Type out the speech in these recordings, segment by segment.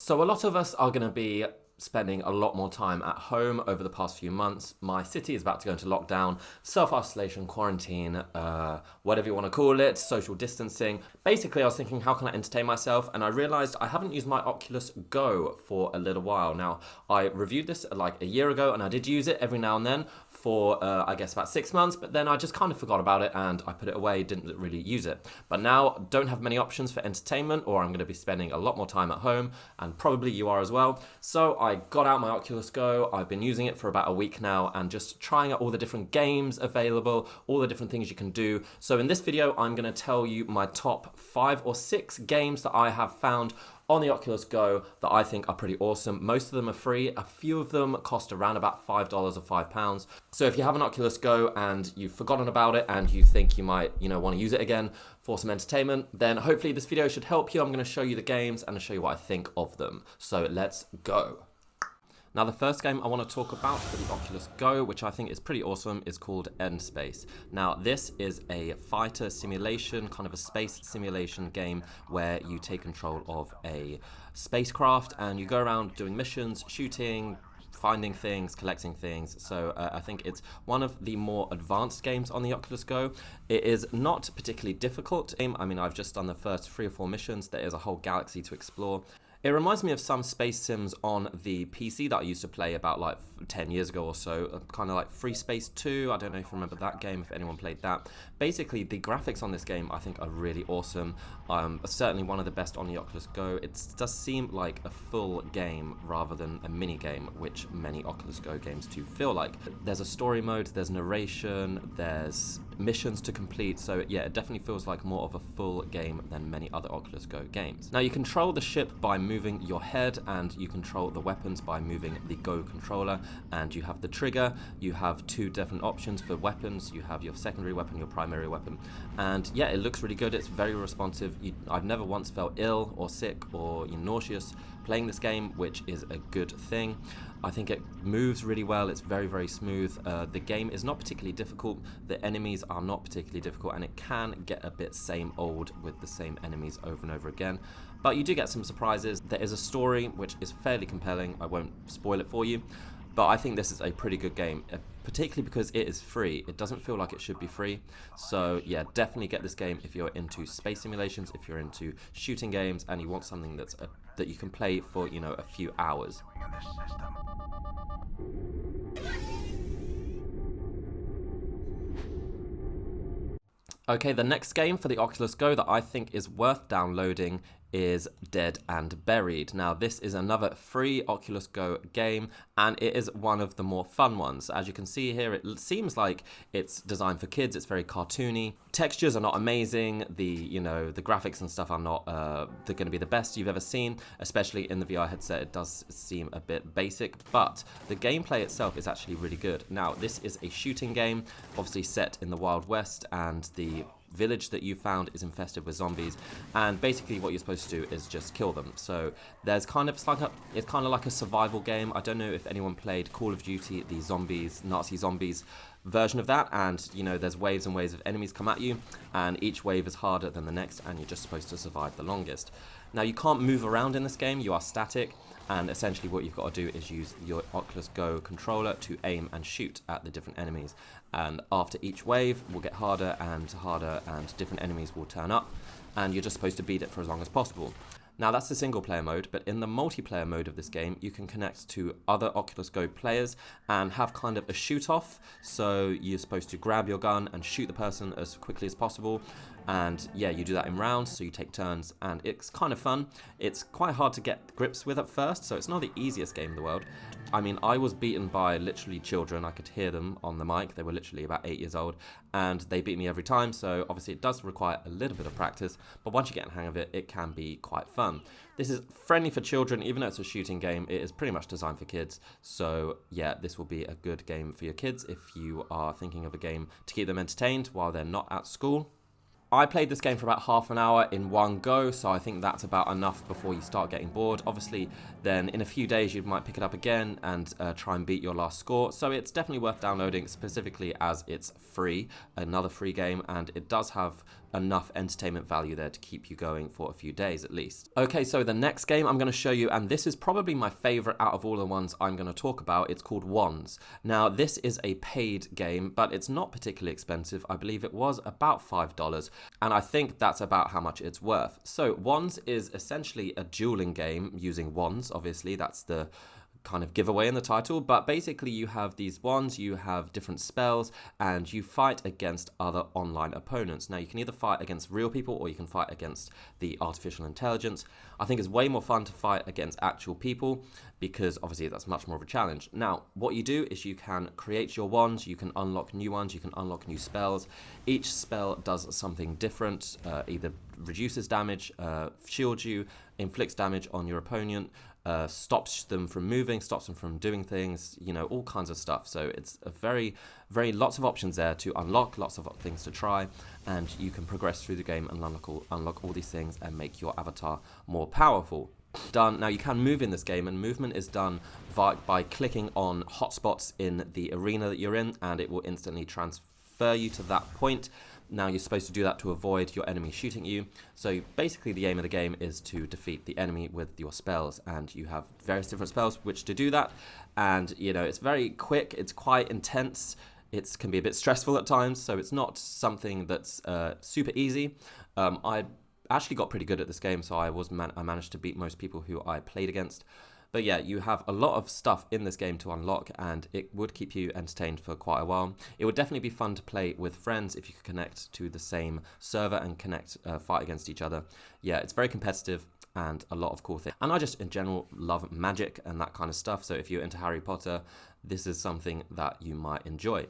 So a lot of us are going to be spending a lot more time at home over the past few months. My city is about to go into lockdown, self-isolation, quarantine, whatever you want to call it, social distancing. Basically, I was thinking, how can I entertain myself? And I realized I haven't used my Oculus Go for a little while. Now, I reviewed this like a year ago, and I did use it every now and then for, I guess, about 6 months, but then I just kind of forgot about it and I put it away, didn't really use it. But now, don't have many options for entertainment, or I'm going to be spending a lot more time at home, and probably you are as well. So I got out my Oculus Go. I've been using it for about a week now and just trying out all the different games available, all the different things you can do. So in this video, I'm going to tell you my top 5 or 6 games that I have found on the Oculus Go that I think are pretty awesome. Most of them are free. A few of them cost around about $5 or £5. So if you have an Oculus Go and you've forgotten about it and you think you might, want to use it again for some entertainment, then hopefully this video should help you. I'm going to show you the games and show you what I think of them. So let's go. Now, the first game I want to talk about for the Oculus Go, which I think is pretty awesome, is called EndSpace. Now, this is a fighter simulation, kind of a space simulation game where you take control of a spacecraft and you go around doing missions, shooting, finding things, collecting things. So I think it's one of the more advanced games on the Oculus Go. It is not particularly difficult. I mean, I've just done the first 3 or 4 missions. There is a whole galaxy to explore. It reminds me of some space sims on the PC that I used to play about like 10 years ago or so, kind of like Free Space 2. I don't know if you remember that game, if anyone played that. Basically, the graphics on this game I think are really awesome. Certainly one of the best on the Oculus Go. It does seem like a full game rather than a mini game, which many Oculus Go games do feel like. There's a story mode, there's narration, there's missions to complete, so yeah, it definitely feels like more of a full game than many other Oculus Go games. Now, you control the ship by moving your head, and you control the weapons by moving the Go controller, and you have the trigger. You have 2 different options for weapons. You have your secondary weapon, your primary weapon, and yeah, it looks really good. It's very responsive. I've never once felt ill or sick or nauseous playing this game, which is a good thing. I think it moves really well. It's very, very smooth. The game is not particularly difficult. The enemies are not particularly difficult, and it can get a bit same old with the same enemies over and over again. But you do get some surprises. There is a story which is fairly compelling. I won't spoil it for you, but I think this is a pretty good game, particularly because it is free. It doesn't feel like it should be free. So yeah, definitely get this game if you're into space simulations, if you're into shooting games, and you want something that you can play for, a few hours. Okay, the next game for the Oculus Go that I think is worth downloading is Dead and Buried. Now, this is another free Oculus Go game, and it is one of the more fun ones. As you can see here, it seems like it's designed for kids. It's very cartoony. Textures are not amazing. The graphics and stuff are not they're going to be the best you've ever seen, especially in the VR headset. It does seem a bit basic, but the gameplay itself is actually really good. Now, this is a shooting game, obviously set in the Wild West, and the village that you found is infested with zombies, and basically what you're supposed to do is just kill them. So there's it's kind of like a survival game. I don't know if anyone played Call of Duty, the Nazi zombies version of that, and there's waves and waves of enemies come at you, and each wave is harder than the next, and you're just supposed to survive the longest. Now, you can't move around in this game. You are static, and essentially what you've got to do is use your Oculus Go controller to aim and shoot at the different enemies. And after each wave will get harder and harder, and different enemies will turn up, and you're just supposed to beat it for as long as possible. Now, that's the single player mode, but in the multiplayer mode of this game, you can connect to other Oculus Go players and have kind of a shoot-off. So you're supposed to grab your gun and shoot the person as quickly as possible. And yeah, you do that in rounds, so you take turns, and it's kind of fun. It's quite hard to get grips with at first, so it's not the easiest game in the world. I mean, I was beaten by literally children. I could hear them on the mic. They were literally about 8 years old, and they beat me every time, so obviously it does require a little bit of practice, but once you get the hang of it, it can be quite fun. This is friendly for children. Even though it's a shooting game, it is pretty much designed for kids, so yeah, this will be a good game for your kids if you are thinking of a game to keep them entertained while they're not at school. I played this game for about half an hour in one go, so I think that's about enough before you start getting bored. Obviously, then in a few days you might pick it up again and try and beat your last score. So it's definitely worth downloading, specifically as it's free, another free game, and it does have enough entertainment value there to keep you going for a few days at least. Okay, so the next game I'm going to show you, and this is probably my favorite out of all the ones I'm going to talk about, it's called Wands. Now, this is a paid game, but it's not particularly expensive. I believe it was about $5, and I think that's about how much it's worth. So Wands is essentially a dueling game using wands. Obviously, that's the kind of giveaway in the title, but basically you have these wands, you have different spells, and you fight against other online opponents. Now, you can either fight against real people or you can fight against the artificial intelligence. I think it's way more fun to fight against actual people because obviously that's much more of a challenge. Now, what you do is you can create your wands, you can unlock new ones, you can unlock new spells. Each spell does something different, either reduces damage, shields you, inflicts damage on your opponent, stops them from moving, stops them from doing things, you know, all kinds of stuff. So it's a very lots of options there to unlock, lots of things to try, and you can progress through the game and unlock all these things and make your avatar more powerful. Done. Now, you can move in this game, and movement is done by clicking on hotspots in the arena that you're in, and it will instantly transfer you to that point. Now, you're supposed to do that to avoid your enemy shooting you. So basically the aim of the game is to defeat the enemy with your spells, and you have various different spells which to do that. And, you know, it's very quick, it's quite intense, it can be a bit stressful at times, so it's not something that's super easy. I actually got pretty good at this game, so I managed to beat most people who I played against. But yeah, you have a lot of stuff in this game to unlock, and it would keep you entertained for quite a while. It would definitely be fun to play with friends if you could connect to the same server and fight against each other. Yeah, it's very competitive and a lot of cool things. And I just, in general, love magic and that kind of stuff. So if you're into Harry Potter, this is something that you might enjoy.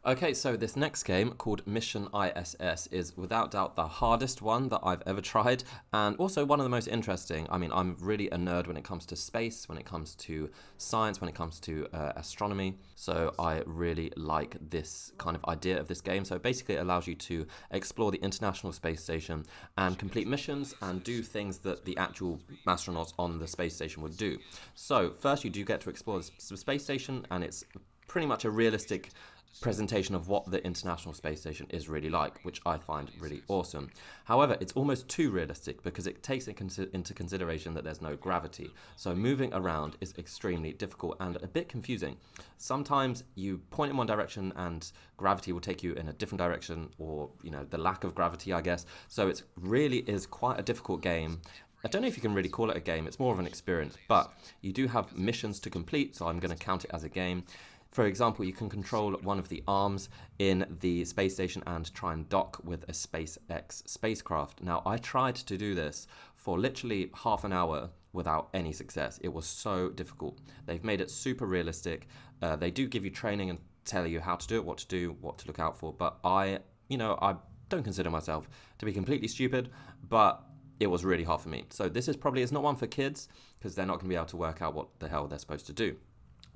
Okay, so this next game, called Mission ISS, is without doubt the hardest one that I've ever tried, and also one of the most interesting. I mean, I'm really a nerd when it comes to space, when it comes to science, when it comes to astronomy, so I really like this kind of idea of this game. So basically it allows you to explore the International Space Station and complete missions and do things that the actual astronauts on the space station would do. So first you do get to explore the space station, and it's pretty much a realistic presentation of what the International Space Station is really like, which I find really awesome. However, it's almost too realistic because it takes into consideration that there's no gravity. So moving around is extremely difficult and a bit confusing. Sometimes you point in one direction and gravity will take you in a different direction, or, you know, the lack of gravity, I guess. So it really is quite a difficult game. I don't know if you can really call it a game, it's more of an experience, but you do have missions to complete, so I'm going to count it as a game. For example, you can control one of the arms in the space station and try and dock with a SpaceX spacecraft. Now, I tried to do this for literally half an hour without any success. It was so difficult. They've made it super realistic. They do give you training and tell you how to do it, what to look out for. But I don't consider myself to be completely stupid, but it was really hard for me. So this is not one for kids, because they're not going to be able to work out what the hell they're supposed to do.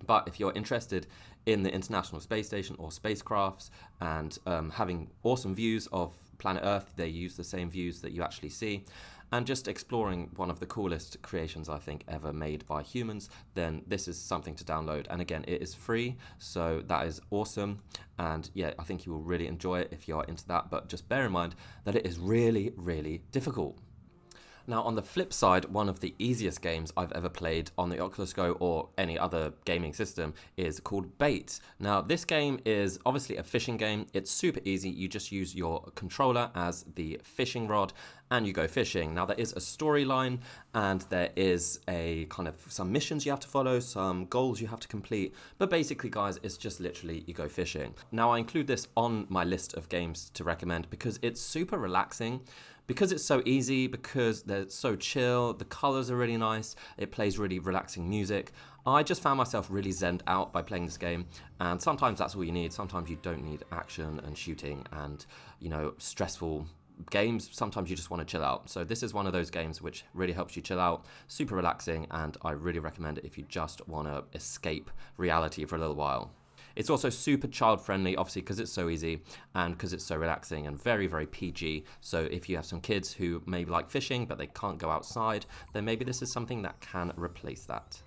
But if you're interested in the International Space Station or spacecrafts and having awesome views of planet Earth, they use the same views that you actually see, and just exploring one of the coolest creations I think ever made by humans, then this is something to download. And again, it is free, so that is awesome. And yeah, I think you will really enjoy it if you are into that, but just bear in mind that it is really, really difficult. Now, on the flip side, one of the easiest games I've ever played on the Oculus Go or any other gaming system is called Bait. Now, this game is obviously a fishing game. It's super easy. You just use your controller as the fishing rod and you go fishing. Now, there is a storyline and there is a kind of some missions you have to follow, some goals you have to complete. But basically, guys, it's just literally you go fishing. Now, I include this on my list of games to recommend because it's super relaxing. Because it's so easy, because they're so chill, the colors are really nice, it plays really relaxing music. I just found myself really zened out by playing this game, and sometimes that's all you need. Sometimes you don't need action and shooting and, you know, stressful games. Sometimes you just want to chill out. So this is one of those games which really helps you chill out, super relaxing, and I really recommend it if you just want to escape reality for a little while. It's also super child-friendly, obviously, because it's so easy and because it's so relaxing and very, very PG. So if you have some kids who maybe like fishing but they can't go outside, then maybe this is something that can replace that.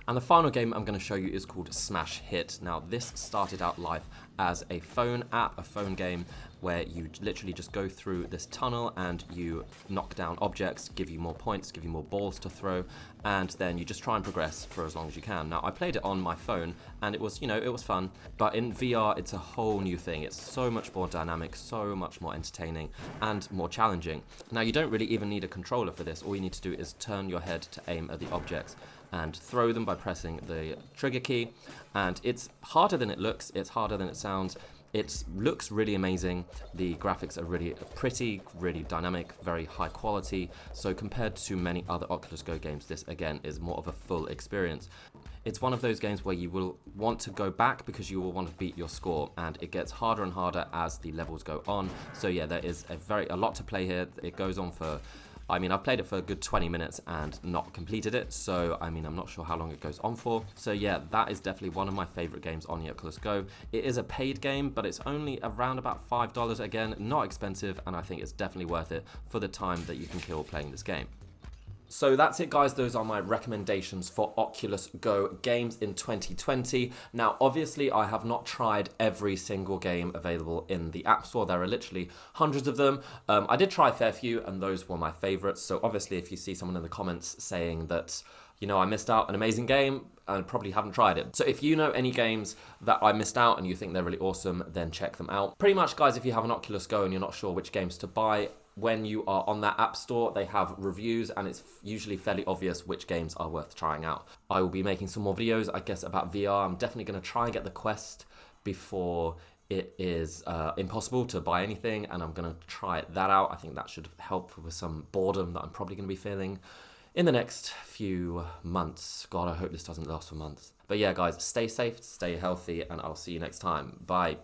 And the final game I'm going to show you is called Smash Hit. Now, this started out life as a phone app, a phone game, where you literally just go through this tunnel and you knock down objects, give you more points, give you more balls to throw, and then you just try and progress for as long as you can. Now, I played it on my phone, and it was, it was fun, but in VR, it's a whole new thing. It's so much more dynamic, so much more entertaining, and more challenging. Now, you don't really even need a controller for this. All you need to do is turn your head to aim at the objects and throw them by pressing the trigger key, and it's harder than it looks, it's harder than it sounds. It looks really amazing. The graphics are really pretty, really dynamic, very high quality. So compared to many other Oculus Go games, this again is more of a full experience. It's one of those games where you will want to go back because you will want to beat your score, and it gets harder and harder as the levels go on. So yeah, there is a lot to play here. It goes on for, I've played it for a good 20 minutes and not completed it, so I'm not sure how long it goes on for. So yeah, that is definitely one of my favorite games on the Oculus Go. It is a paid game, but it's only around about $5, again, not expensive, and I think it's definitely worth it for the time that you can kill playing this game. So that's it, guys. Those are my recommendations for Oculus Go games in 2020. Now, obviously, I have not tried every single game available in the App Store. There are literally hundreds of them. I did try a fair few, and those were my favorites. So obviously, if you see someone in the comments saying that, I missed out an amazing game, and probably haven't tried it. So if you know any games that I missed out and you think they're really awesome, then check them out. Pretty much, guys, if you have an Oculus Go and you're not sure which games to buy, when you are on that app store, they have reviews, and it's usually fairly obvious which games are worth trying out. I will be making some more videos, I guess, about VR. I'm definitely going to try and get the Quest before it is impossible to buy anything, and I'm going to try that out. I think that should help with some boredom that I'm probably going to be feeling in the next few months. God, I hope this doesn't last for months. But yeah, guys, stay safe, stay healthy, and I'll see you next time. Bye.